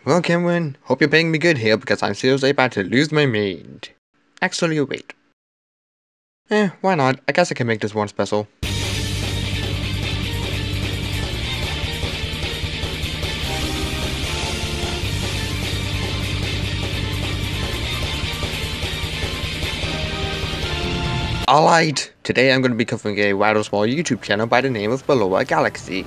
Well, Cameron, hope you're paying me good here because I'm seriously about to lose my mind. Actually, wait. Why not? I guess I can make this one special. Alright, today I'm going to be covering a rather small YouTube channel by the name of Ballora Galaxy.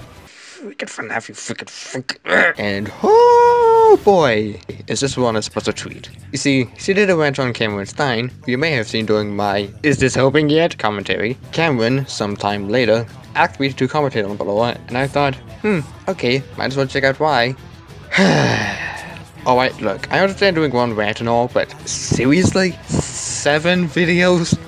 Freaking fun, have you freaking and oh boy, is this one a special treat. You see, she did a rant on Cameron Stein, who you may have seen during my "Is This Helping Yet?" commentary. Cameron, sometime later, asked me to commentate on Ballora, and I thought, okay, might as well check out why. Alright, look, I understand doing one rant and all, but seriously? 7 videos?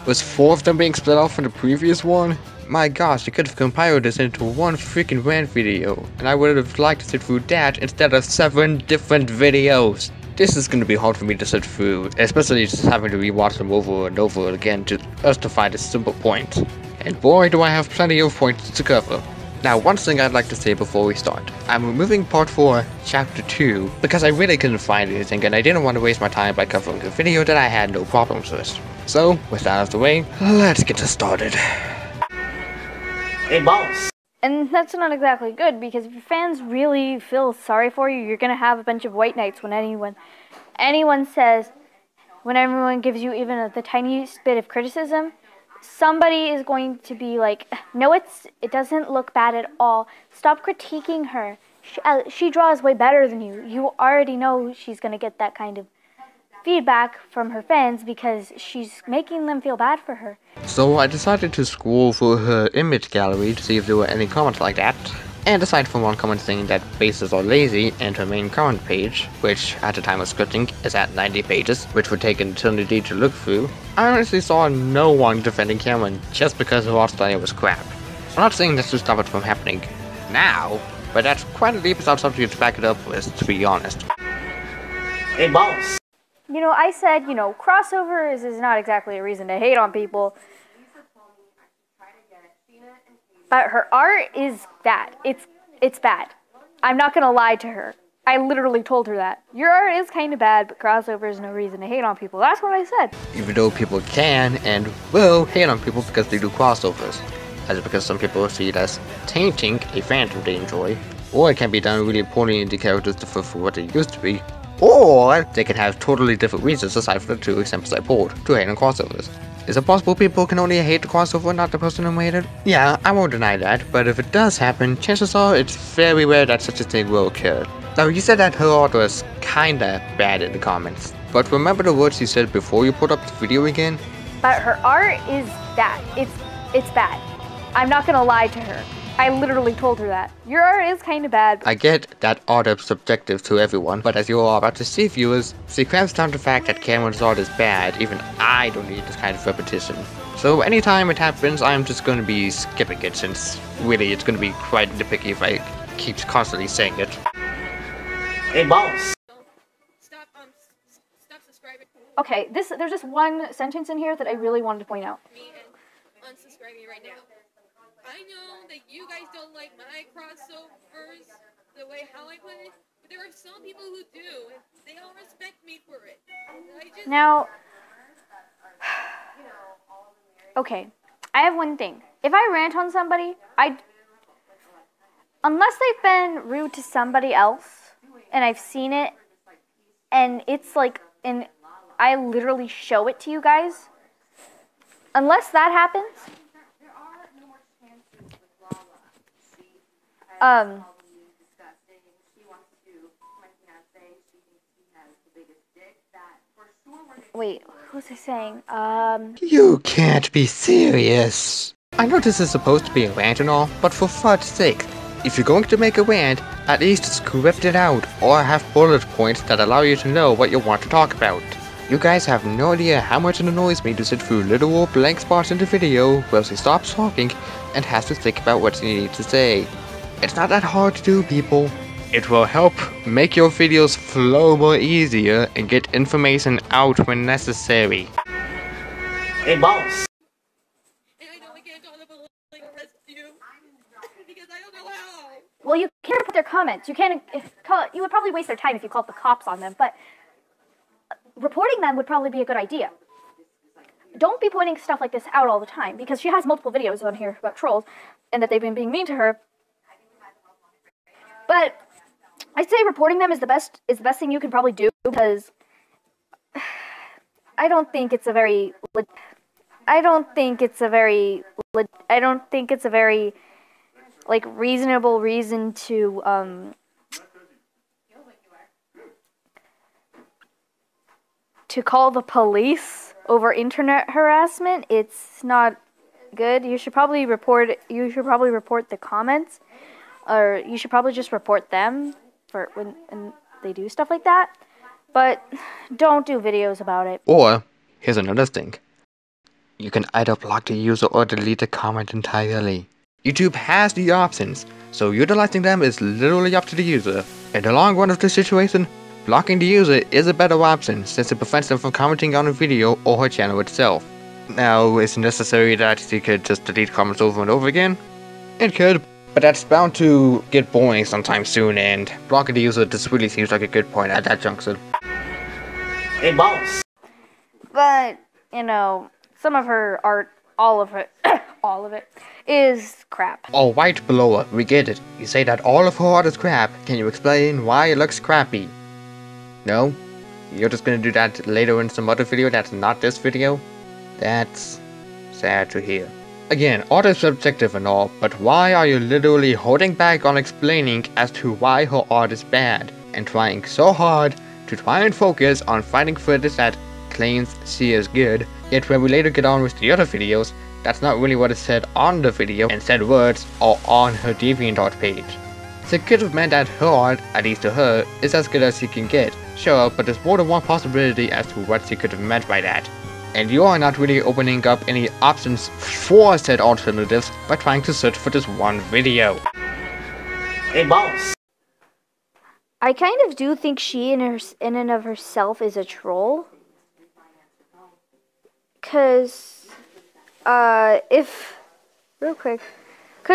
Was 4 of them being split off from the previous one? My gosh, I could have compiled this into one freaking rant video, and I would have liked to sit through that instead of 7 different videos. This is going to be hard for me to sit through, especially just having to rewatch them over and over again just to find a simple point. And boy do I have plenty of points to cover. Now, one thing I'd like to say before we start. I'm removing part 4, chapter 2, because I really couldn't find anything and I didn't want to waste my time by covering a video that I had no problems with. So, with that out of the way, let's get this started. Hey, boss. And that's not exactly good, because if your fans really feel sorry for you, you're gonna have a bunch of white knights when anyone says, when everyone gives you even the tiniest bit of criticism, somebody is going to be like, no, it doesn't look bad at all. Stop critiquing her. She draws way better than you. You already know she's gonna get that kind of feedback from her fans because she's making them feel bad for her. So I decided to scroll through her image gallery to see if there were any comments like that. And aside from one comment saying that faces are lazy and her main comment page, which at the time of scripting is at 90 pages, which would take an eternity to look through, I honestly saw no one defending Cameron just because her art style was crap. I'm not saying this to stop it from happening now, but that's quite a leap without something to back it up with, to be honest. Hey, boss. You know, I said, crossovers is not exactly a reason to hate on people. But her art is bad. It's bad. I'm not gonna lie to her. I literally told her that. Your art is kind of bad, but crossover is no reason to hate on people. That's what I said. Even though people can and will hate on people because they do crossovers. Either because some people see it as tainting a fandom they enjoy, or it can be done really poorly and the characters differ from what they used to be, or they can have totally different reasons aside from the 2 examples I pulled to hate on crossovers. Is it possible people can only hate the crossover, not the person who made it? Yeah, I won't deny that, but if it does happen, chances are it's very rare that such a thing will occur. Now, you said that her art was kinda bad in the comments, but remember the words you said before you put up the video again? But her art is bad. It's bad. I'm not gonna lie to her. I literally told her that. Your art is kinda bad. I get that art is subjective to everyone, but as you are about to see, viewers, she cramps down the fact that Cameron's art is bad. Even I don't need this kind of repetition. So anytime it happens, I'm just going to be skipping it, since really it's going to be quite nitpicky if I keep constantly saying it. Hey, boss. Stop subscribing. Okay, there's just one sentence in here that I really wanted to point out. Me and unsubscribe me right now. I know that you guys don't like my crossovers the way how I put it, but there are some people who do, and they all respect me for it. Now, okay, I have one thing. If I rant on somebody, unless they've been rude to somebody else, and I've seen it, and it's like, and I literally show it to you guys, unless that happens, wait, what was I saying? You can't be serious. I know this is supposed to be a rant and all, but for fud's sake, if you're going to make a rant, at least script it out, or have bullet points that allow you to know what you want to talk about. You guys have no idea how much it annoys me to sit through literal blank spots in the video where she stops talking and has to think about what she needs to say. It's not that hard to do, people. It will help make your videos flow more easier and get information out when necessary. Hey, boss. And I know I can't call the police, like, arrest you, because I don't know how. Well, Well, you can't put their comments. You can't call. You would probably waste their time if you called the cops on them. But reporting them would probably be a good idea. Don't be pointing stuff like this out all the time, because she has multiple videos on here about trolls and that they've been being mean to her. But I'd say reporting them is the best thing you can probably do, because I don't think it's a very like reasonable reason to call the police over internet harassment. It's not good. You should probably report the comments, or you should probably just report them for when they do stuff like that. But don't do videos about it. Or, here's another thing. You can either block the user or delete the comment entirely. YouTube has the options, so utilizing them is literally up to the user. In the long run of the situation, blocking the user is a better option, since it prevents them from commenting on a video or her channel itself. Now, is it necessary that you could just delete comments over and over again? It could, but that's bound to get boring sometime soon, and blocking the user just really seems like a good point at that juncture. Hey, boss. But, you know, some of her art, all of it, all of it, is crap. Alright, Ballora, we get it. You say that all of her art is crap. Can you explain why it looks crappy? No? You're just gonna do that later in some other video that's not this video? That's sad to hear. Again, art is subjective and all, but why are you literally holding back on explaining as to why her art is bad, and trying so hard to try and focus on finding footage that claims she is good, yet when we later get on with the other videos, that's not really what is said on the video, and said words are on her DeviantArt page. So it could have meant that her art, at least to her, is as good as she can get. Sure, but there's more than one possibility as to what she could have meant by that. And you are not really opening up any options for said alternatives by trying to search for this one video. Hey, boss. I kind of do think she in and of herself is a troll. Cause, cause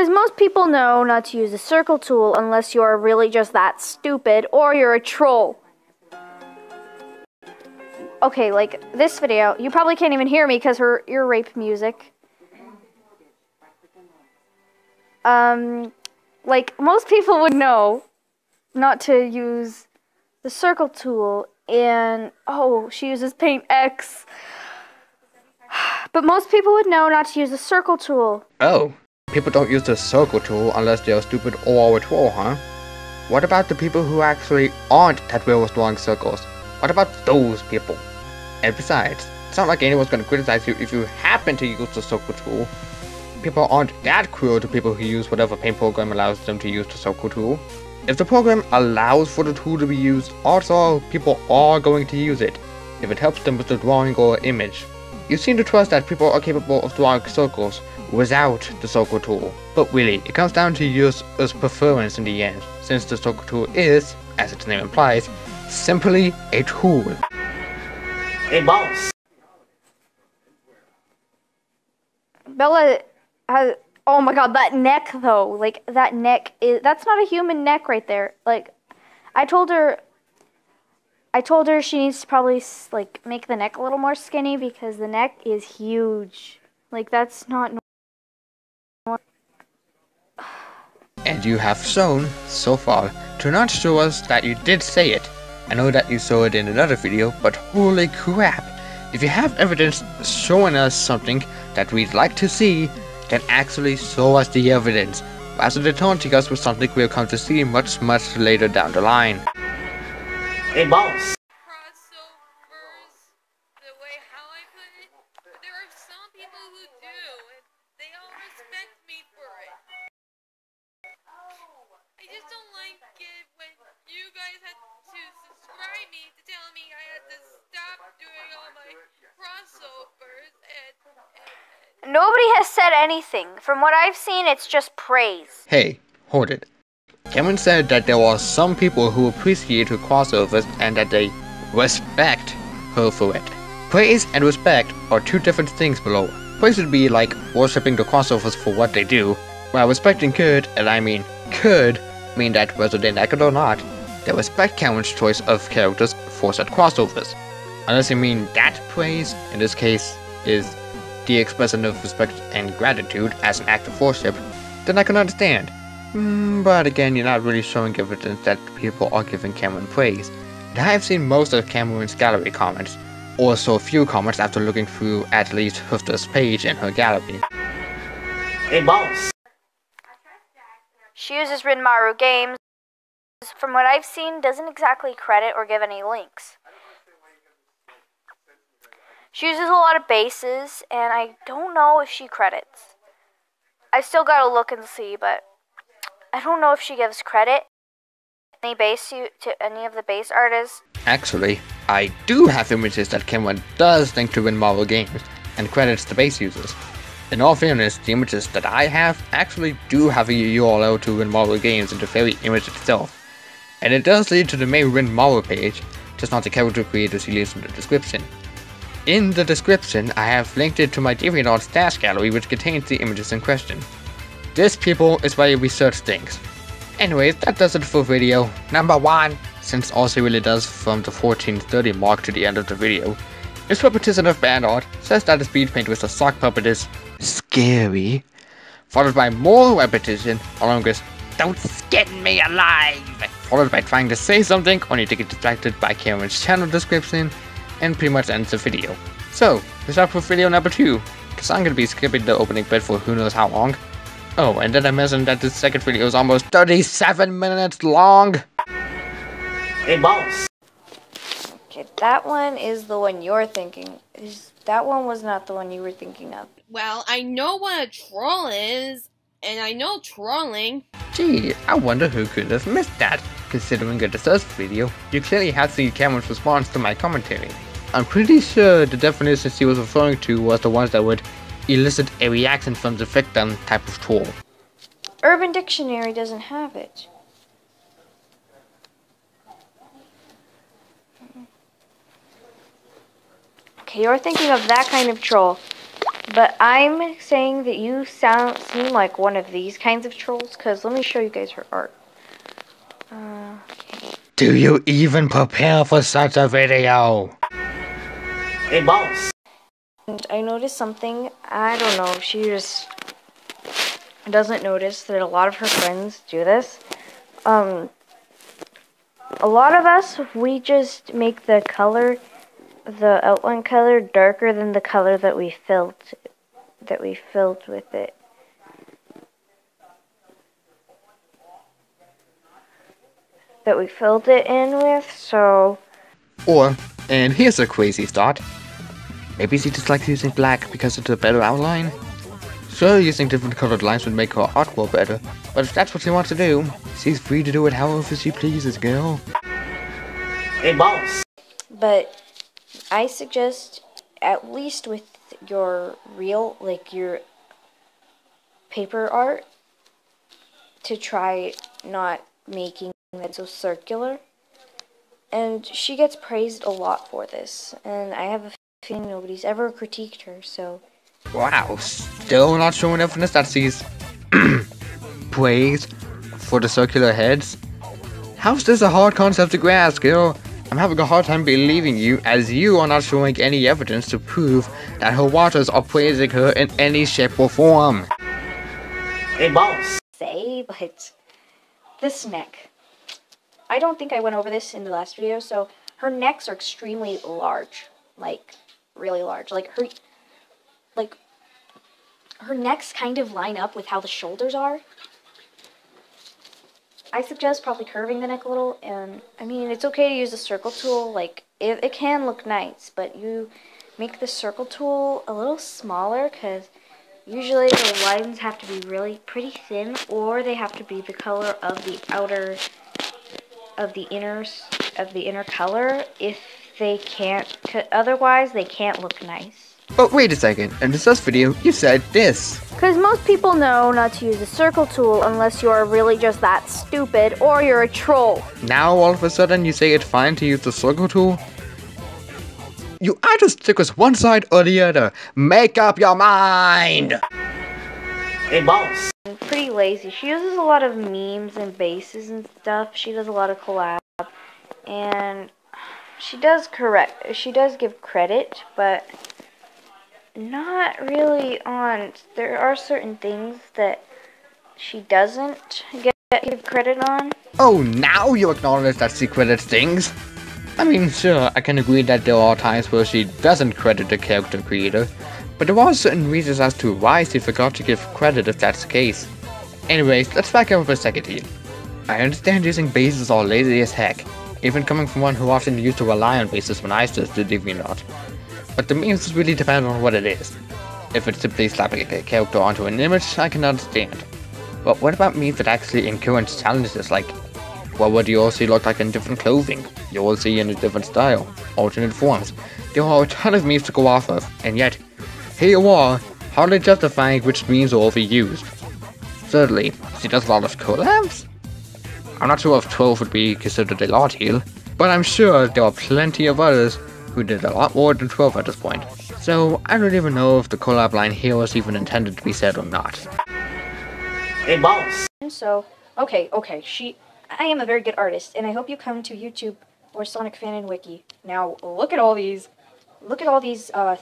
most people know not to use the circle tool unless you're really just that stupid or you're a troll. Okay, like this video, you probably can't even hear me because her ear rape music. Like most people would know not to use the circle tool, and oh, she uses Paint X. But most people would know not to use the circle tool. Oh, people don't use the circle tool unless they're stupid or a troll, huh? What about the people who actually aren't that well with drawing circles? What about those people? And besides, it's not like anyone's gonna criticize you if you happen to use the circle tool. People aren't that cruel to people who use whatever paint program allows them to use the circle tool. If the program allows for the tool to be used, odds are people are going to use it, if it helps them with the drawing or image. You seem to trust that people are capable of drawing circles without the circle tool. But really, it comes down to user's preference in the end, since the circle tool is, as its name implies, simply a tool. Hey, boss. Bella has, oh my god, that neck though, like that neck that's not a human neck right there. Like, I told her she needs to probably like make the neck a little more skinny because the neck is huge. Like, that's not normal. And you have shown, so far, to not show us that you did say it. I know that you saw it in another video, but holy crap! If you have evidence showing us something that we'd like to see, then actually show us the evidence, rather than taunting us with something we'll come to see much later down the line. Hey, boss. Crossovers, the way how I put it, but there are some people who do, and they all respect me for it. I just don't like it when you guys had to subscribe me to tell me I had to stop doing all my crossovers and Nobody has said anything. From what I've seen, it's just praise. Hey, hold it. Cameron said that there are some people who appreciate her crossovers and that they respect her for it. Praise and respect are two different things below. Praise would be like worshipping the crossovers for what they do, while respecting could, and I mean could, mean that whether they like it or not, they respect Cameron's choice of characters for said crossovers. Unless you mean that praise, in this case, is the expression of respect and gratitude as an act of worship, then I can understand. But again, you're not really showing evidence that people are giving Cameron praise. And I have seen most of Cameron's gallery comments, or so few comments after looking through at least Hufter's page in her gallery. Hey, boss. She uses Rinmaru Games. From what I've seen, doesn't exactly credit or give any links. She uses a lot of bases, and I don't know if she credits. I still gotta look and see, but I don't know if she gives credit any base to any of the base artists. Actually, I do have images that Cameron does link to Rinmaru Games and credits the base users. In all fairness, the images that I have actually do have a URL to Rinmaru Games in the very image itself. And it does lead to the main Rinmaru page, just not the character creators he leaves in the description. In the description, I have linked it to my DeviantArt stash gallery which contains the images in question. This, people, is why you research things. Anyways, that does it for video number 1, since all she really does from the 14:30 mark to the end of the video is repetition of band art, says that the speed paint with the sock puppet is scary, followed by more repetition along with "don't skin me alive," followed by trying to say something only to get distracted by Cameron's channel description, and pretty much ends the video. So, let's start with video number 2, because I'm gonna be skipping the opening bit for who knows how long. Oh, and then I mentioned that this second video is almost 37 minutes long! Hey, boss. Okay, that one is the one you're thinking. That one was not the one you were thinking of. Well, I know what a troll is, and I know trolling. Gee, I wonder who could have missed that. Considering it is this video, you clearly have seen Cameron's response to my commentary. I'm pretty sure the definition she was referring to was the ones that would elicit a reaction from the victim type of troll. Urban Dictionary doesn't have it. Okay, you're thinking of that kind of troll. But I'm saying that you seem like one of these kinds of trolls, because let me show you guys her art. Okay. Do you even prepare for such a video? Hey, boss. And I noticed something, I don't know, she just doesn't notice that a lot of her friends do this. A lot of us, we just make the color, the outline color, darker than the color that we filled with it. That we filled it in with, so... Or, and here's a crazy thought, maybe she just likes using black because it's a better outline? Sure, using different colored lines would make her artwork better, but if that's what she wants to do, she's free to do it however she pleases, girl. Hey, boss. But I suggest, at least with your real, like your paper art, to try not making it so circular. And she gets praised a lot for this, and I have a feeling nobody's ever critiqued her, so... Wow, still not showing evidence that she's praised for the circular heads? How's this a hard concept to grasp, girl? I'm having a hard time believing you, as you are not showing any evidence to prove that her watchers are praising her in any shape or form. Hey, boss. Say, but this neck. I don't think I went over this in the last video, so her necks are extremely large. Like, really large. Like, her necks kind of line up with how the shoulders are. I suggest probably curving the neck a little, and, I mean, it's okay to use the circle tool. Like, it can look nice, but you make the circle tool a little smaller, because usually the lines have to be really pretty thin, or they have to be the color of the outer... of the inner color, if they can't, otherwise they can't look nice. But wait a second, in this video, you said this. Because most people know not to use the circle tool unless you are really just that stupid or you're a troll. Now all of a sudden you say it's fine to use the circle tool? You either stick with one side or the other. Make up your mind! Hey, boss. pretty lazy. She uses a lot of memes and bases and stuff. She does a lot of collab, and she does give credit, but not really on. There are certain things that she doesn't give credit on. Oh, now you acknowledge that she credits things. I mean, sure, I can agree that there are times where she doesn't credit the character creator, but there are certain reasons as to why she forgot to give credit if that's the case. Anyways, let's back up for a second here. I understand using bases are lazy as heck, even coming from one who often used to rely on bases when I just did DeviantArt. But the memes really depend on what it is. If it's simply slapping a character onto an image, I can understand. But what about memes that actually encourage challenges like, what would you all see look like in different clothing? You all see in a different style, alternate forms. There are a ton of memes to go off of, and yet, here you are, hardly justifying which memes are overused. Thirdly, she does a lot of collabs? I'm not sure if 12 would be considered a lot here, but I'm sure there are plenty of others who did a lot more than 12 at this point. So I don't even know if the collab line here was even intended to be said or not. Hey, boss. So, okay, I am a very good artist, and I hope you come to YouTube or Sonic Fan and Wiki. Now, look at all these, I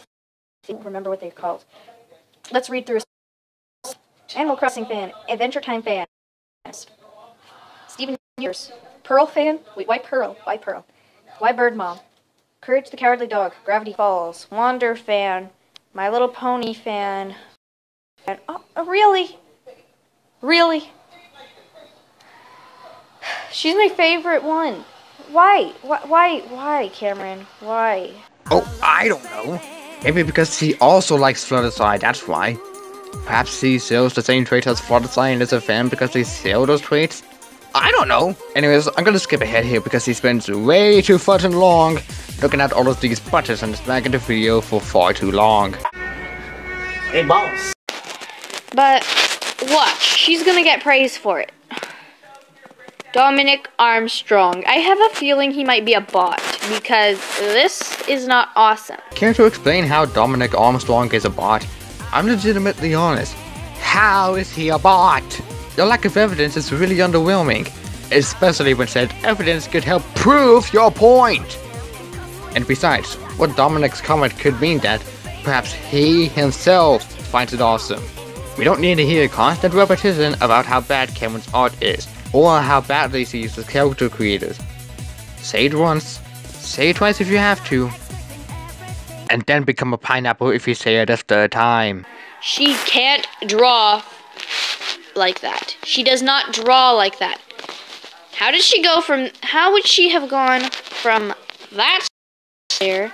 don't remember what they're called. Let's read through. Animal Crossing fan, Adventure Time fan, Steven Years, Pearl fan, wait, why Pearl? Why Bird Mom? Courage the Cowardly Dog, Gravity Falls, Wander fan, My Little Pony fan, and really? She's my favorite one. Why, Cameron? Why? Oh, I don't know. Maybe because she also likes Fluttershy, that's why. Perhaps she sells the same traits as Fluttershy and is a fan because they sell those traits? I don't know. Anyways, I'm gonna skip ahead here because he spends way too fucking long looking at all of these buttons and dragging the video for far too long. Hey, boss. But watch, she's gonna get praise for it. Dominic Armstrong. I have a feeling he might be a bot because this is not awesome. Care to explain how Dominic Armstrong is a bot? I'm legitimately honest. How is he a bot? Your lack of evidence is really underwhelming, especially when said evidence could help prove your point. And besides, what Dominic's comment could mean that perhaps he himself finds it awesome. We don't need to hear constant repetition about how bad Cameron's art is, or how badly she uses character creators. Say it once, say it twice if you have to, and then become a pineapple if you say it a third time. She can't draw like that. She does not draw like that. How would she have gone from that there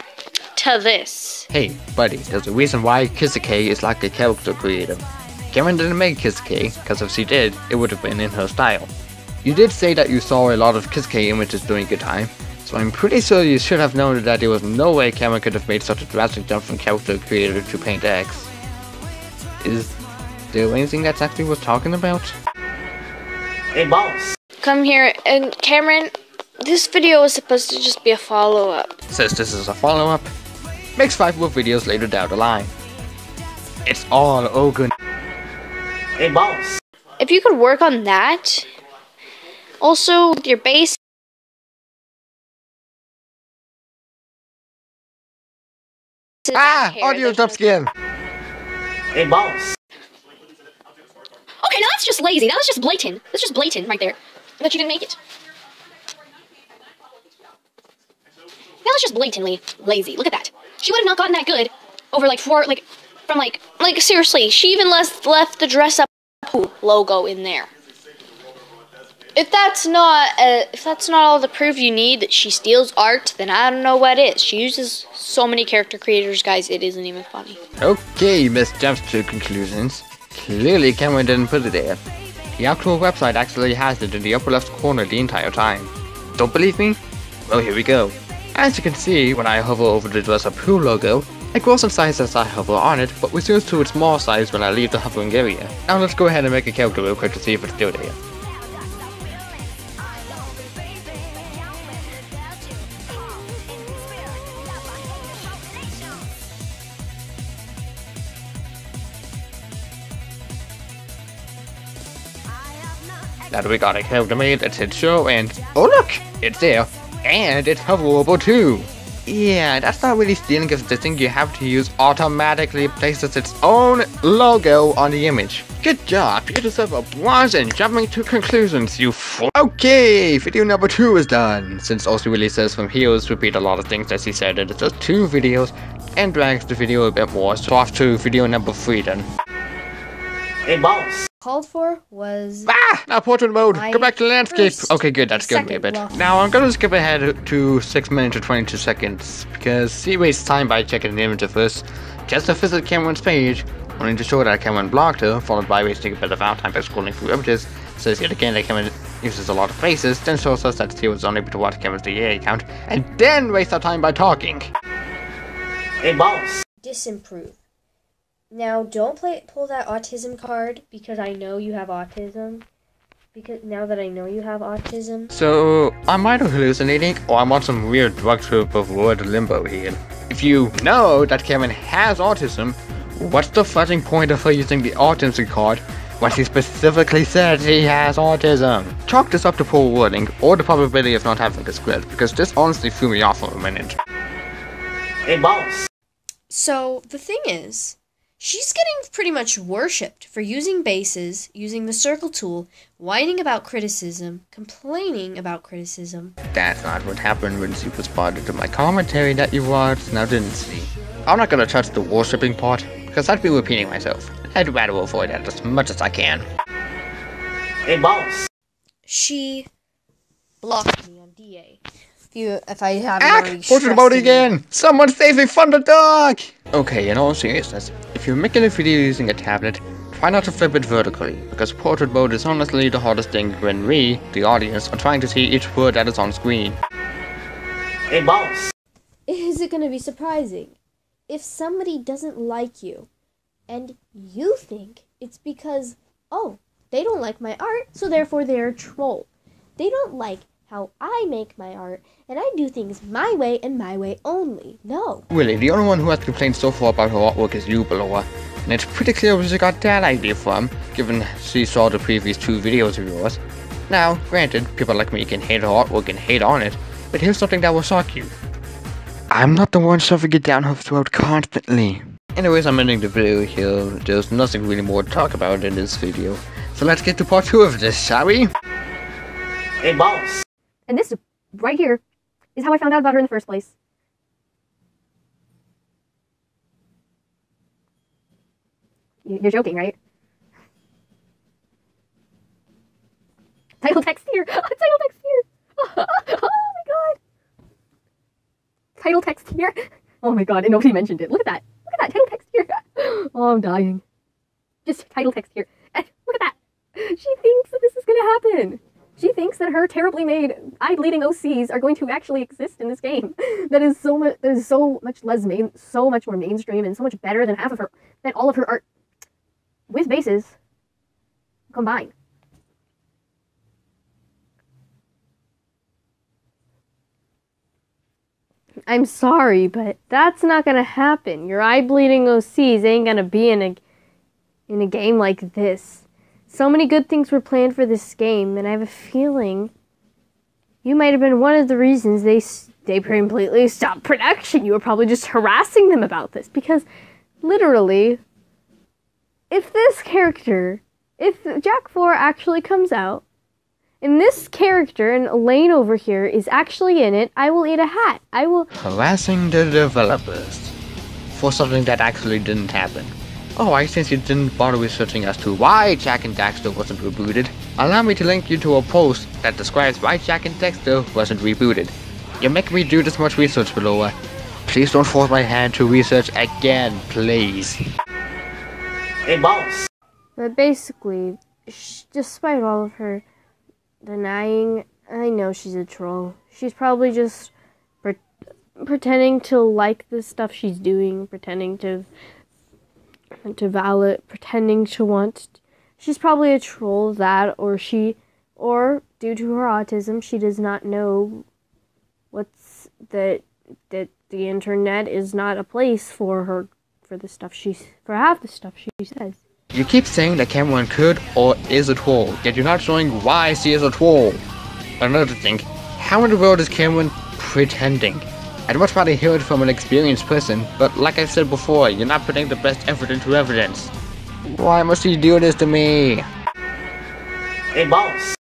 to this? Hey, buddy, there's a reason why Kisuke is like a character creator. Cameron didn't make Kisuke, because if she did, it would have been in her style. You did say that you saw a lot of Kisuke images during your time, so I'm pretty sure you should have known that there was no way Cameron could have made such a drastic jump from character creator to Paint X. Is there anything that's actually worth talking about? Hey, boss. Come here, and Cameron, this video is supposed to just be a follow-up. Since this is a follow-up, makes 5 more videos later down the line. It's all Ogun. Hey, boss. If you could work on that, also with your base. Audio jump skin! Hey, boss. Okay, now that's just lazy. That was just blatant. That's just blatant right there. That you didn't make it. That was just blatantly lazy. Look at that. She would have not gotten that good over Seriously, she even left the dress up logo in there. If that's not all the proof you need that she steals art, then I don't know what is. She uses so many character creators, guys, it isn't even funny. Okay, Miss jumps to conclusions. Clearly Cameron didn't put it there. The actual website actually has it in the upper left corner the entire time. Don't believe me? Well, here we go. As you can see, when I hover over the Dress Up Who logo, it grows in size as I hover on it, but resumes to its small size when I leave the hovering area. Now let's go ahead and make a character real quick to see if it's still there. Now we got a character made, it's its show, and oh look, it's there, and it's hoverable too. Yeah, that's not really stealing, because the thing you have to use automatically places its own logo on the image. Good job, you deserve applause and jumping to conclusions, you fool. Okay, video number 2 is done. Since also releases from Heroes repeat a lot of things that he said in just 2 videos, and drags the video a bit more, so off to video number 3 then. Hey, boss. Called for was Now portrait mode, go back to landscape. first Okay, good, that scared me a bit. second Now I'm gonna skip ahead to 6 minutes and 22 seconds, because he wastes time by checking the image first, just to visit Cameron's page, only to show that Cameron blocked her, followed by wasting a bit of our time by scrolling through images, says yet again that Cameron uses a lot of faces, then shows us that he was unable to watch Cameron's DA account, and then wastes our time by talking. Hey, boss. disapprove. Now, don't pull that autism card, because I know you have autism. Because now that I know you have autism. So, I'm either hallucinating, or I'm on some weird drug trip of word limbo here. If you know that Cameron has autism, what's the fucking point of her using the autism card when she specifically said he has autism? Chalk this up to poor wording, or the probability of not having a script, because this honestly threw me off for a minute. Hey, boss. So, the thing is, she's getting pretty much worshipped for using bases, using the circle tool, whining about criticism, complaining about criticism. That's not what happened when she responded to my commentary that you watched, now didn't see. I'm not gonna touch the worshipping part, because I'd be repeating myself. I'd rather avoid that as much as I can. Hey, boss. She blocked me on DA. If I haven't already Portrait mode stressed it again! Someone save me from the dog! Okay, in all seriousness, if you're making a video using a tablet, try not to flip it vertically, because portrait mode is honestly the hardest thing when we, the audience, are trying to see each word that is on screen. Hey, boss. Is it going to be surprising if somebody doesn't like you and you think it's because, oh, they don't like my art, so therefore they're a troll. They don't like how I make my art, and I do things my way and my way only. No. Really, the only one who has complained so far about her artwork is you, Ballora, and it's pretty clear where she got that idea from, given she saw the previous 2 videos of yours. Now, granted, people like me can hate her artwork and hate on it, but here's something that will shock you. I'm not the one shoving it down her throat constantly. Anyways, I'm ending the video here. There's nothing really more to talk about in this video, so let's get to part 2 of this, shall we? Hey, boss. And this right here is how I found out about her in the first place. You're joking, right? Title text here! Title text here! Oh my god! Title text here! Oh my god, and nobody mentioned it. Look at that! Look at that! Title text here! Oh, I'm dying. Just title text here. Look at that! She thinks that this is gonna happen! She thinks that her terribly made eye-bleeding OCs are going to actually exist in this game. That is so much so much more mainstream and so much better than all of her art with bases combined. I'm sorry, but that's not gonna happen. Your eye-bleeding OCs ain't gonna be in a game like this. So many good things were planned for this game, and I have a feeling you might have been one of the reasons they completely stopped production. You were probably just harassing them about this, because literally, if Jack 4 actually comes out, and this character, and Elaine over here, is actually in it, I will eat a hat. I will... Harassing the developers for something that actually didn't happen. Alright, since you didn't bother researching as to why Jak and Daxter wasn't rebooted, allow me to link you to a post that describes why Jak and Daxter wasn't rebooted. You make me do this much research, Ballora. Please don't force my hand to research again, please. Hey, boss. But basically, despite all of her denying, I know she's a troll. She's probably just pretending to like the stuff she's doing, pretending to validate, pretending to want. She's probably a troll, that, or due to her autism, she does not know that the internet is not a place for her, for half the stuff she says. You keep saying that Cameron could or is a troll, yet you're not showing why she is a troll. Another thing, how in the world is Cameron pretending? I'd much rather hear it from an experienced person, but like I said before, you're not putting the best effort into evidence. Why must you do this to me? Hey, boss.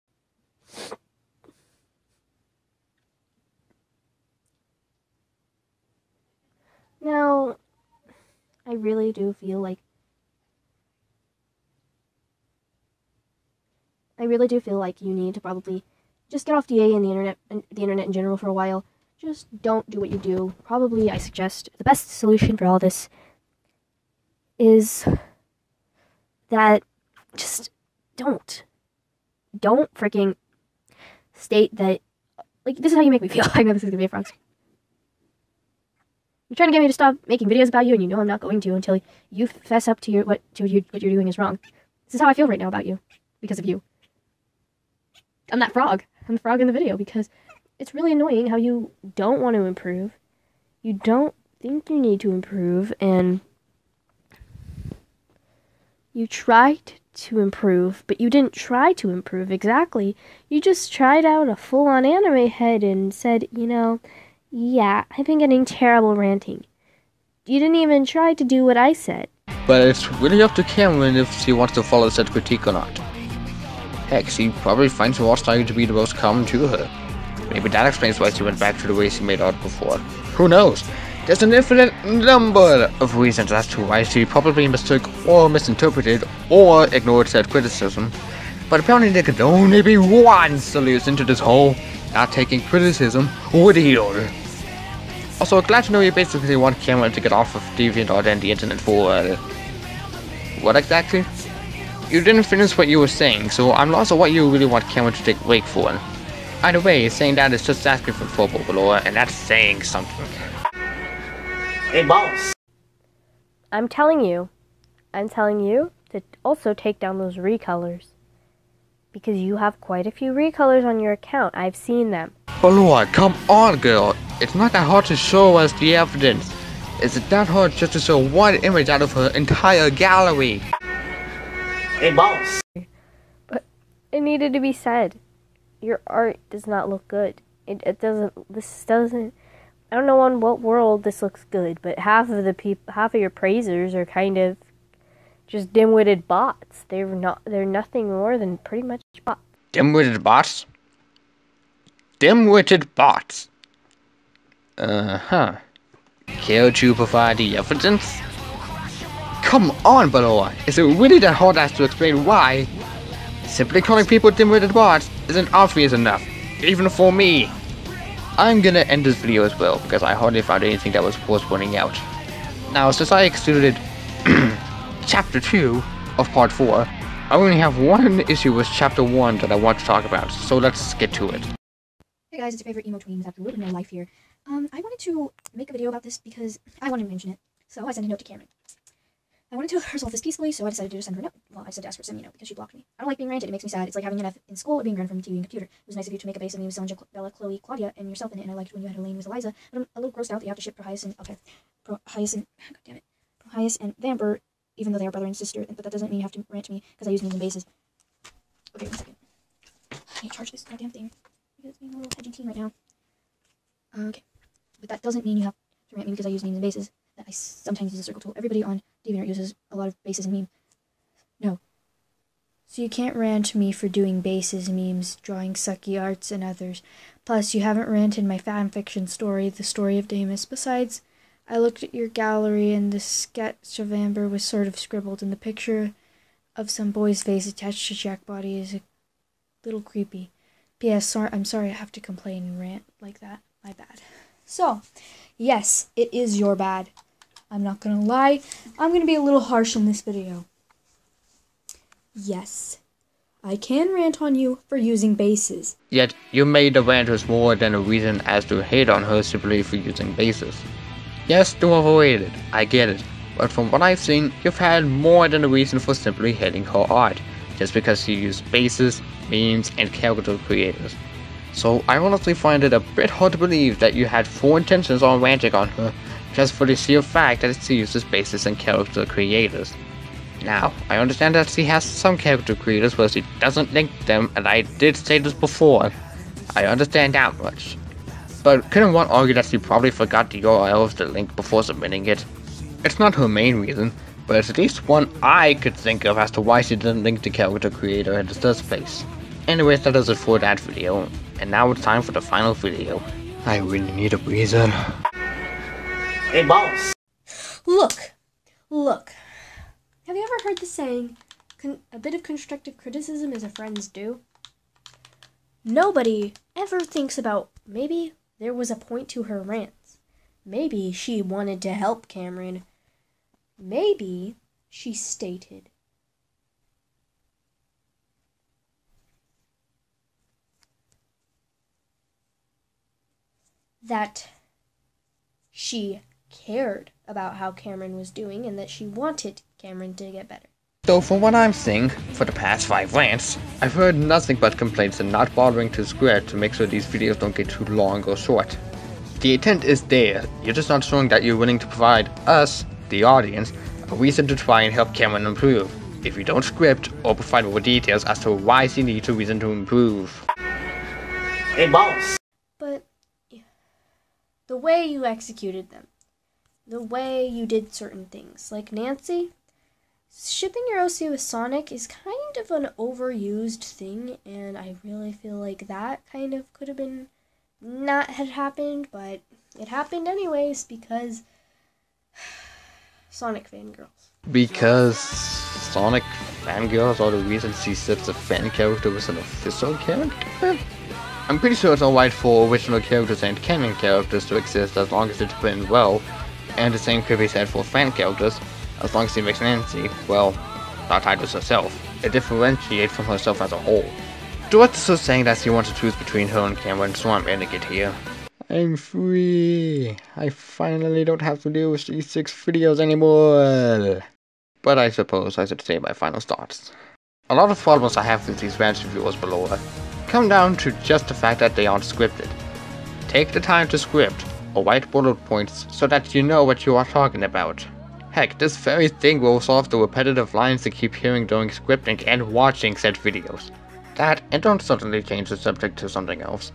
Now, I really do feel like you need to probably just get off DA and the internet in general for a while. Just don't do what you do. Probably, I suggest the best solution for all this is that just don't freaking state that, like, this is how you make me feel. I know this is gonna be a frog. You're trying to get me to stop making videos about you, and you know I'm not going to until you fess up to what you're doing is wrong. This is how I feel right now about you, because of you. I'm that frog. I'm the frog in the video, because it's really annoying how you don't want to improve. You don't think you need to improve, and you tried to improve, but you didn't try to improve exactly. You just tried out a full-on anime head and said, you know, yeah, I've been getting terrible ranting. You didn't even try to do what I said. But it's really up to Cameron if she wants to follow said critique or not. Heck, she probably finds her art style to be the most common to her. Maybe that explains why she went back to the way she made art before. Who knows? There's an infinite number of reasons as to why she probably mistook or misinterpreted or ignored said criticism. But apparently there could only be one solution to this whole not taking criticism ordeal. Also, glad to know you basically want Cameron to get off of DeviantArt and the internet for, what exactly? You didn't finish what you were saying, so I'm lost on what you really want Cameron to take a break for. Either way, saying that is just asking for trouble, Ballora, and that's saying something. Hey, boss. I'm telling you to also take down those recolors. Because you have quite a few recolors on your account. I've seen them. Ballora, come on, girl. It's not that hard to show us the evidence. Is it that hard just to show one image out of her entire gallery? Hey, boss. But it needed to be said. Your art does not look good. It doesn't. This doesn't. I don't know in what world this looks good, but half of your praisers are kind of just dim-witted bots. They're nothing more than pretty much bots. Dim-witted bots? Dim-witted bots? Care to provide the evidence? Come on, Ballora! Is it really that hard as to explain why? Simply calling people dim-witted bots isn't obvious enough, even for me. I'm gonna end this video as well, because I hardly found anything that was worth pointing out. Now, since I excluded Chapter 2 of Part 4, I only have one issue with Chapter 1 that I want to talk about, so let's get to it. Hey guys, it's your favorite emo tweens after a little bit more life here. I wanted to make a video about this because I wanted to mention it, so I sent a note to Cameron. I wanted to resolve this peacefully, so I decided to just send her a note. Well, I said to ask her to send me a note because she blocked me. I don't like being ranted, it makes me sad. It's like having an F in school or being banned from TV and computer. It was nice of you to make a base of me with Sonja, Bella, Chloe, Claudia, and yourself in it, and I liked when you had Elaine with Eliza, but I'm a little grossed out that you have to ship Prohyas and Vamper, even though they are brother and sister, but that doesn't mean you have to rant to me because I use names and bases. Okay, 1 second. I need to charge this goddamn thing because it's being a little edgy teen right now. Okay, but that doesn't mean you have to rant me because I use names and bases. That I sometimes use a circle tool. Everybody on DeviantArt uses a lot of bases and memes. No. So you can't rant me for doing bases, memes, drawing sucky arts, and others. Plus, you haven't ranted my fanfiction story, The Story of Damus. Besides, I looked at your gallery and the sketch of Amber was sort of scribbled, and the picture of some boy's face attached to Jack body is a little creepy. P.S. I'm sorry I have to complain and rant like that. My bad. So, yes, it is your bad. I'm not gonna lie. I'm gonna be a little harsh in this video. Yes, I can rant on you for using bases. Yet, you made the ranters more than a reason as to hate on her simply for using bases. Yes, they're overrated, I get it, but from what I've seen, you've had more than a reason for simply hating her art, just because she used bases, memes, and character creators. So I honestly find it a bit hard to believe that you had full intentions on ranting on her, just for the sheer fact that she uses bases and character creators. Now, I understand that she has some character creators where she doesn't link them, and I did say this before. I understand that much. But couldn't one argue that she probably forgot the URL of the link before submitting it? It's not her main reason, but it's at least one I could think of as to why she didn't link the character creator in the first place. Anyways, that does it for that video, and now it's time for the final video. I really need a breather. Hey, boss. Look. Have you ever heard the saying, a bit of constructive criticism is a friend's due? Nobody ever thinks about maybe there was a point to her rants. Maybe she wanted to help Cameron. Maybe she stated that she cared about how Cameron was doing and that she wanted Cameron to get better. So from what I'm seeing, for the past 5 rants, I've heard nothing but complaints and not bothering to script to make sure these videos don't get too long or short. The intent is there, you're just not showing that you're willing to provide us, the audience, a reason to try and help Cameron improve. If you don't script or provide more details as to why she needs a reason to improve. Hey, boss. But the way you executed them, the way you did certain things, like Nancy, shipping your OC with Sonic is kind of an overused thing, and I really feel like that kind of could have been not had happened, but it happened anyways because Sonic fangirls. Because Sonic fangirls are the reason she sets a fan character with an official character? I'm pretty sure it's alright for original characters and canon characters to exist as long as it's written well, and the same could be said for fan characters, as long as she makes Nancy, well, not Titus herself, differentiate from herself as a whole. Duets is saying that she wants to choose between her and Cameron, so I'm ending it here. I'm free. I finally don't have to deal with these 6 videos anymore. But I suppose I should say my final thoughts. A lot of problems I have with these rant reviews below come down to just the fact that they aren't scripted. Take the time to script, or write bullet points so that you know what you are talking about. Heck, this very thing will solve the repetitive lines you keep hearing during scripting and watching said videos. That, and don't suddenly change the subject to something else.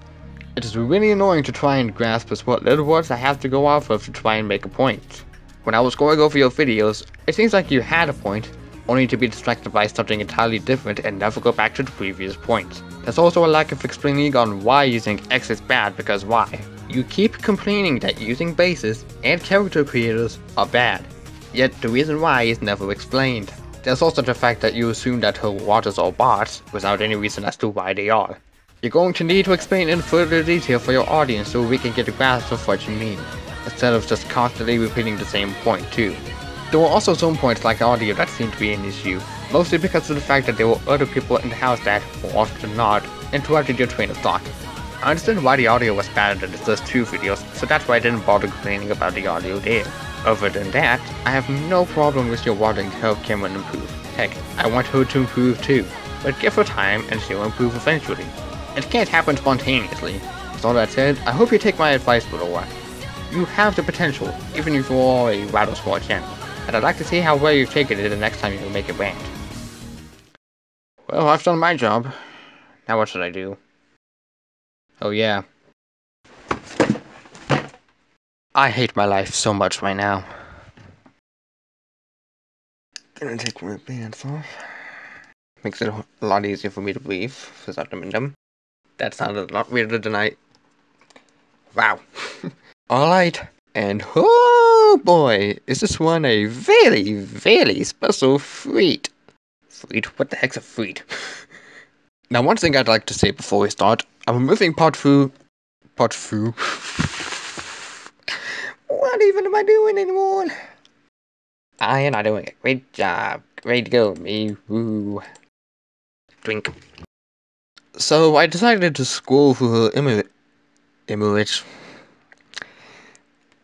It is really annoying to try and grasp with what little words I have to go off of to try and make a point. When I was going over your videos, it seems like you had a point, only to be distracted by something entirely different and never go back to the previous point. There's also a lack of explaining on why using X is bad because why. You keep complaining that using bases and character creators are bad, yet the reason why is never explained. There's also the fact that you assume that her waters are bots without any reason as to why they are. You're going to need to explain in further detail for your audience so we can get a grasp of what you mean, instead of just constantly repeating the same point too. There were also some points like audio that seemed to be an issue, mostly because of the fact that there were other people in the house that, more often than not, interrupted your train of thought. I understand why the audio was better than the first 2 videos, so that's why I didn't bother complaining about the audio there. Other than that, I have no problem with your wanting to help Cameron improve. Heck, I want her to improve too, but give her time and she'll improve eventually. It can't happen spontaneously. With all that said, I hope you take my advice, Ballora. You have the potential, even if you are a rather small channel, and I'd like to see how well you've taken it the next time you make a rant. Well, I've done my job. Now what should I do? Oh yeah. I hate my life so much right now. Gonna take my pants off. Makes it a lot easier for me to breathe without them in them. That sounded a lot weirder than I... Wow. Alright. And oh boy, is this one a very, very special treat. Treat? What the heck's a treat? Now one thing I'd like to say before we start, I'm removing part 2. What even am I doing anymore? I am not doing a great job. Great to go, me. Woo. Drink. So I decided to scroll through her image.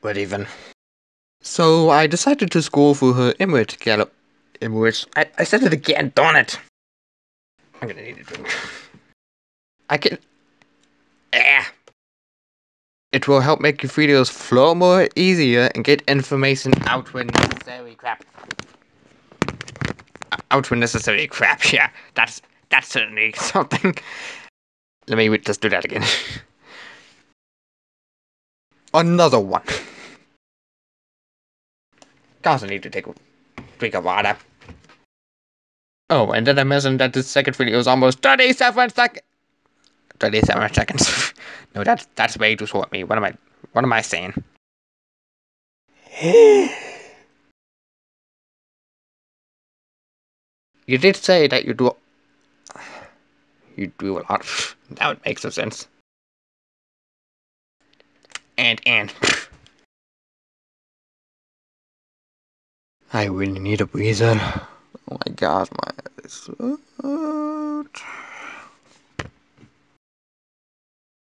What even? So I decided to scroll through her image. I said it again, darn it! I'm gonna need a drink. I can... It will help make your videos flow more easier and get information out when necessary. Crap. out for necessary crap. Yeah, that's certainly something. Let me just do that again. Another one. Constantly need to take a drink of water. Oh, and then I mentioned that the second video is almost 37 seconds. 37 seconds. No, that's way too short. Me. What am I saying? You did say that you do a lot. That would make some sense. And I really need a breather. Oh my god, my eyes.